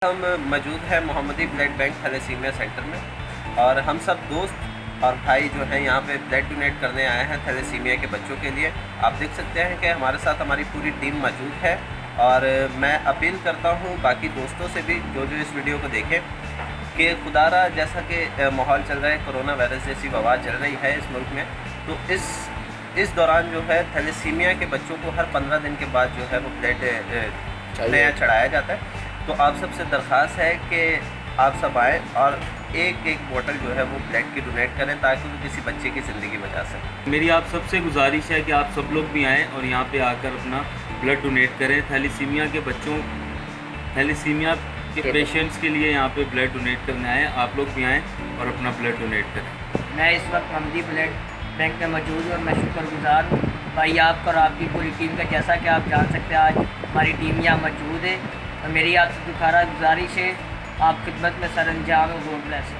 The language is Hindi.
हम मौजूद है मोहम्मदी ब्लड बैंक थैलेसीमिया सेंटर में और हम सब दोस्त और भाई जो हैं यहाँ पे ब्लड डोनेट करने आए हैं थैलेसीमिया के बच्चों के लिए। आप देख सकते हैं कि हमारे साथ हमारी पूरी टीम मौजूद है और मैं अपील करता हूँ बाकी दोस्तों से भी जो इस वीडियो को देखें कि खुदारा जैसा कि माहौल चल रहा है, कोरोना वायरस जैसी वबा चल रही है इस मुल्क में, तो इस दौरान जो है थैलेसीमिया के बच्चों को हर 15 दिन के बाद जो है वो ब्लड नया चढ़ाया जाता है। तो आप सबसे दरख्वास्त है कि आप सब आएँ और एक बोतल जो है वो ब्लड की डोनेट करें ताकि वो किसी बच्चे की ज़िंदगी बचा सकें। मेरी आप सबसे गुजारिश है कि आप सब लोग भी आएँ और यहाँ पे आकर अपना ब्लड डोनेट करें। थैलेसीमिया के बच्चों, थैलेसीमिया के पेशेंट्स के लिए यहाँ पे ब्लड डोनेट करने आएँ। आप लोग भी आएँ और अपना ब्लड डोनेट करें। मैं इस वक्त मोहम्मदी ब्लड बैंक में मौजूद हूँ और मैं शुक्रगुजार हूँ भाई आपका और आपकी पूरी टीम का। जैसा कि आप जान सकते हैं आज हमारी टीम यहाँ मौजूद है और मेरी आपसे दुबारा गुजारिश है आप खिदमत में सरअंजाम हो। God bless.